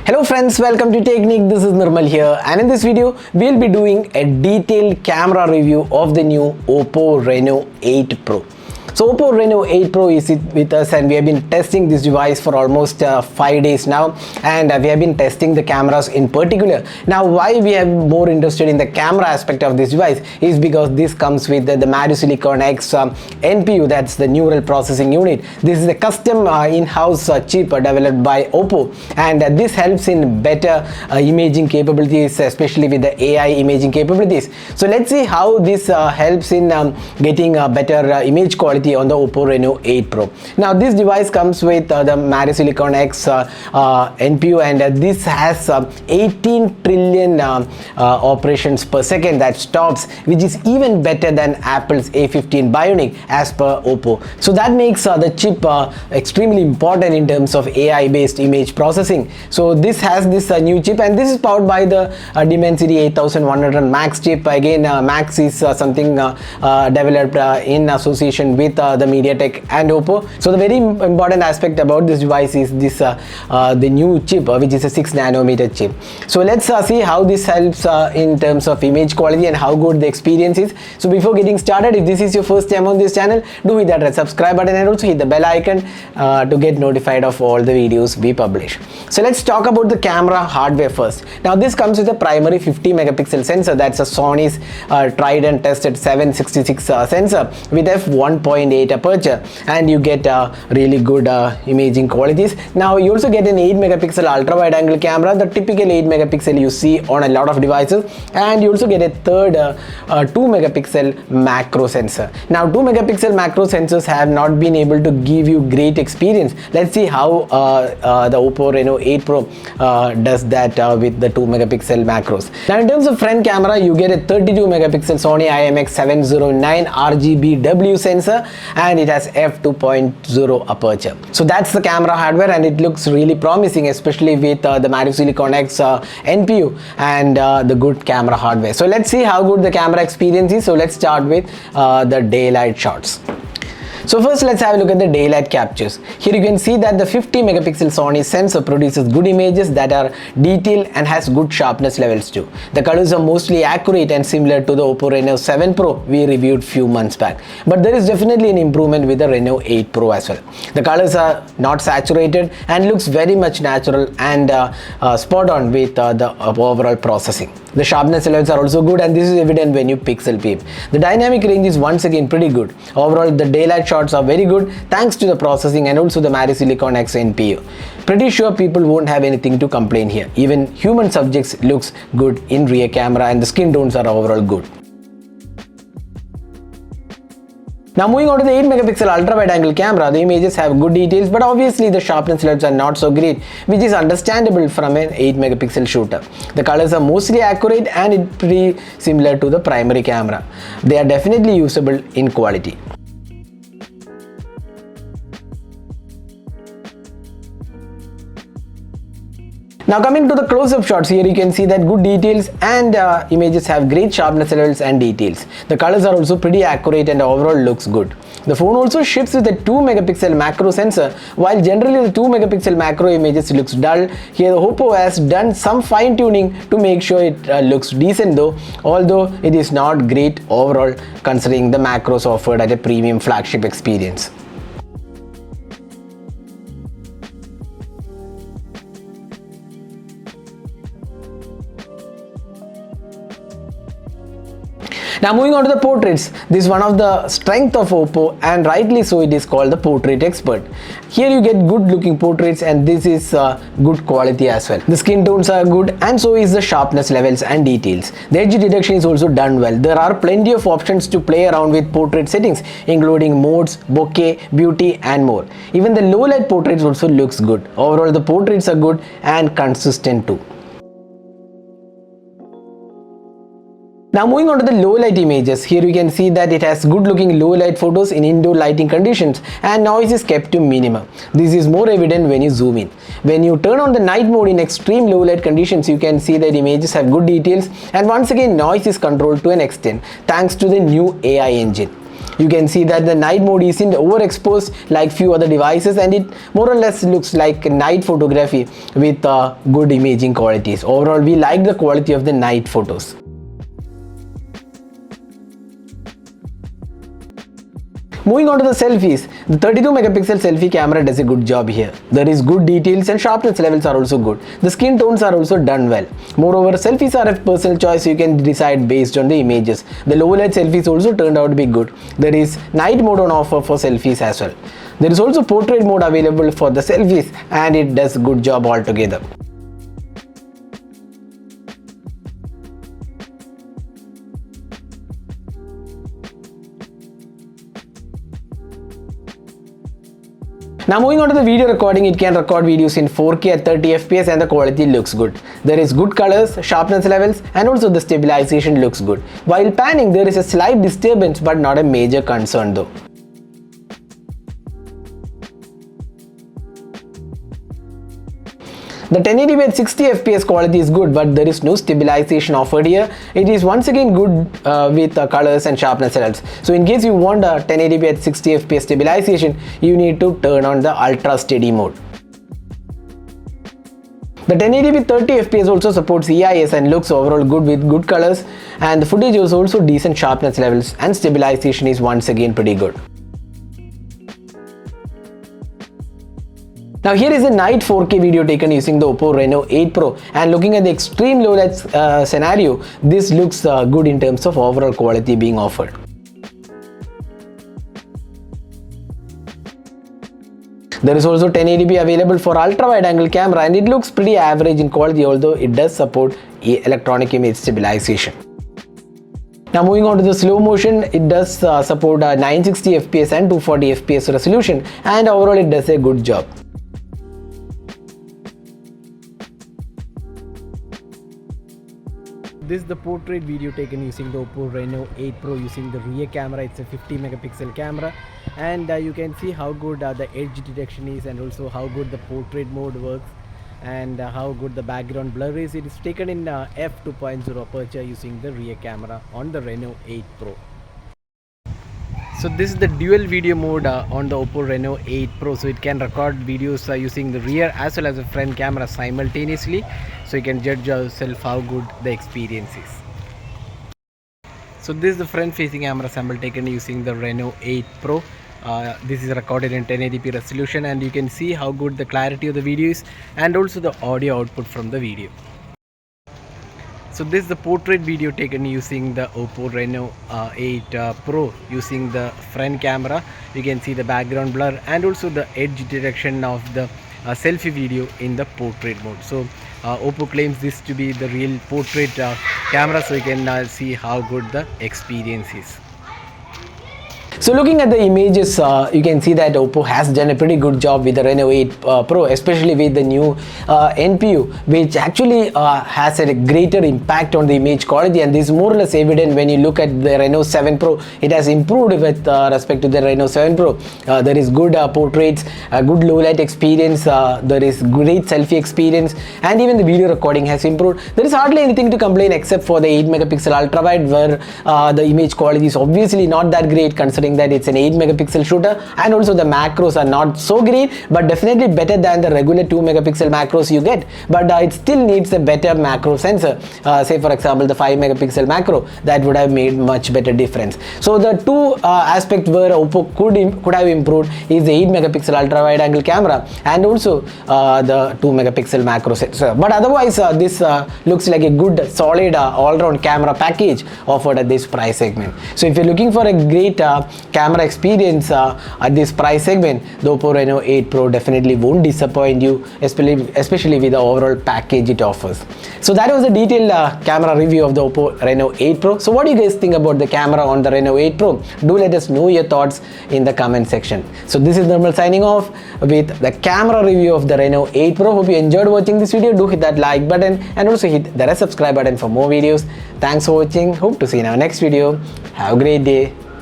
Hello friends, welcome to Technique. This is Nirmal here, and in this video we'll be doing a detailed camera review of the new Oppo Reno 8 Pro. So Oppo Reno 8 Pro is with us, and we have been testing this device for almost 5 days now, and we have been testing the cameras in particular. Now why we are more interested in the camera aspect of this device is because this comes with the Silicon X NPU, that's the neural processing unit. This is a custom in-house chip developed by Oppo, and this helps in better imaging capabilities, especially with the AI imaging capabilities. So let's see how this helps in getting better image quality on the Oppo Reno 8 Pro. Now this device comes with the Silicon X NPU, and this has 18 trillion operations per second that stops, which is even better than Apple's A15 Bionic as per Oppo. So that makes the chip extremely important in terms of AI based image processing. So this has this new chip, and this is powered by the Dimensity 8100 Max chip. Again, Max is something developed in association with the MediaTek and Oppo. So the very important aspect about this device is this the new chip, which is a 6 nanometer chip. So let's see how this helps in terms of image quality and how good the experience is. So before getting started, if this is your first time on this channel, do hit that red subscribe button and also hit the bell icon to get notified of all the videos we publish. So let's talk about the camera hardware first. Now this comes with a primary 50 megapixel sensor. That's a Sony's tried and tested 766 sensor with f1.8 aperture, and you get really good imaging qualities. Now you also get an 8 megapixel ultra wide angle camera, the typical 8 megapixel you see on a lot of devices, and you also get a third 2 megapixel macro sensor. Now 2 megapixel macro sensors have not been able to give you great experience. Let's see how the Oppo Reno 8 Pro does that with the 2 megapixel macros. Now in terms of front camera, you get a 32 megapixel Sony IMX709 RGBW sensor, and it has f2.0 aperture. So that's the camera hardware, and it looks really promising, especially with the Silicon X NPU and the good camera hardware. So let's see how good the camera experience is. So let's start with the daylight shots. So first let's have a look at the daylight captures. Here you can see that the 50 megapixel Sony sensor produces good images that are detailed and has good sharpness levels too. The colors are mostly accurate and similar to the Oppo Reno 7 Pro we reviewed few months back. But there is definitely an improvement with the Reno 8 Pro as well. The colors are not saturated and looks very much natural and spot on with the overall processing. The sharpness levels are also good, and this is evident when you pixel peep. The dynamic range is once again pretty good. Overall, the daylight shots are very good thanks to the processing and also the Silicon X NPU. Pretty sure people won't have anything to complain here. Even human subjects looks good in rear camera, and the skin tones are overall good. Now moving on to the 8 megapixel ultra wide angle camera, the images have good details, but obviously the sharpness levels are not so great, which is understandable from an 8 megapixel shooter. The colors are mostly accurate and it's pretty similar to the primary camera. They are definitely usable in quality. Now coming to the close-up shots, here you can see that good details and images have great sharpness levels and details. The colors are also pretty accurate and overall looks good. The phone also ships with a 2 megapixel macro sensor. While generally the 2 megapixel macro images looks dull, here Oppo has done some fine tuning to make sure it looks decent though, although it is not great overall considering the macros offered at a premium flagship experience. Now moving on to the portraits, this is one of the strength of Oppo, and rightly so it is called the portrait expert. Here you get good looking portraits, and this is good quality as well. The skin tones are good, and so is the sharpness levels and details. The edge detection is also done well. There are plenty of options to play around with portrait settings, including modes, bokeh, beauty and more. Even the low light portraits also looks good. Overall the portraits are good and consistent too. Now moving on to the low light images, here you can see that it has good looking low light photos in indoor lighting conditions, and noise is kept to minimum. This is more evident when you zoom in. When you turn on the night mode in extreme low light conditions, you can see that images have good details, and once again noise is controlled to an extent thanks to the new AI engine. You can see that the night mode isn't overexposed like few other devices, and it more or less looks like night photography with good imaging qualities. Overall, we like the quality of the night photos. Moving on to the selfies, the 32 megapixel selfie camera does a good job here. There is good details and sharpness levels are also good. The skin tones are also done well. Moreover, selfies are a personal choice, you can decide based on the images. The low light selfies also turned out to be good. There is night mode on offer for selfies as well. There is also portrait mode available for the selfies, and it does a good job altogether. Now moving on to the video recording, it can record videos in 4K at 30 FPS and the quality looks good. There is good colors, sharpness levels, and also the stabilization looks good. While panning, there is a slight disturbance but not a major concern though. The 1080p at 60 FPS quality is good, but there is no stabilization offered here. It is once again good with colors and sharpness levels. So in case you want a 1080p at 60 FPS stabilization, you need to turn on the ultra steady mode. The 1080p 30 FPS also supports EIS and looks overall good with good colors, and the footage is also decent sharpness levels, and stabilization is once again pretty good. Now here is a night 4K video taken using the Oppo Reno 8 Pro, and looking at the extreme low light scenario, this looks good in terms of overall quality being offered. There is also 1080p available for ultra wide angle camera, and it looks pretty average in quality, although it does support electronic image stabilization. Now moving on to the slow motion, it does support 960 FPS and 240 FPS resolution, and overall it does a good job. This is the portrait video taken using the Oppo Reno 8 Pro using the rear camera. It's a 50 megapixel camera, and you can see how good the edge detection is, and also how good the portrait mode works, and how good the background blur is. It is taken in f2.0 aperture using the rear camera on the Reno 8 Pro. So this is the dual video mode on the Oppo Reno 8 Pro, so it can record videos using the rear as well as the front camera simultaneously, so you can judge yourself how good the experience is. So this is the front facing camera sample taken using the Reno 8 Pro. This is recorded in 1080p resolution, and you can see how good the clarity of the video is, and also the audio output from the video. So this is the portrait video taken using the Oppo Reno 8 Pro using the front camera. You can see the background blur and also the edge detection of the selfie video in the portrait mode. So Oppo claims this to be the real portrait camera, so you can see how good the experience is. So looking at the images, you can see that Oppo has done a pretty good job with the Reno 8 Pro, especially with the new NPU, which actually has a greater impact on the image quality, and this is more or less evident when you look at the Reno 7 Pro. It has improved with respect to the Reno 7 Pro. There is good portraits, good low light experience, there is great selfie experience, and even the video recording has improved. There is hardly anything to complain except for the 8 megapixel ultra wide, where the image quality is obviously not that great considering that it's an 8 megapixel shooter, and also the macros are not so great, but definitely better than the regular 2 megapixel macros you get, but it still needs a better macro sensor. Say for example the 5 megapixel macro, that would have made much better difference. So the two aspect where Oppo could have improved is the 8 megapixel ultra wide angle camera and also the 2 megapixel macro sensor, but otherwise this looks like a good solid all-round camera package offered at this price segment. So if you're looking for a great camera experience at this price segment, the Oppo Reno 8 Pro definitely won't disappoint you, especially with the overall package it offers. So that was a detailed camera review of the Oppo Reno 8 Pro. So what do you guys think about the camera on the Reno 8 Pro? Do let us know your thoughts in the comment section. So this is Nirmal signing off with the camera review of the Reno 8 Pro. Hope you enjoyed watching this video. Do hit that like button and also hit the subscribe button for more videos. Thanks for watching. Hope to see you in our next video. Have a great day.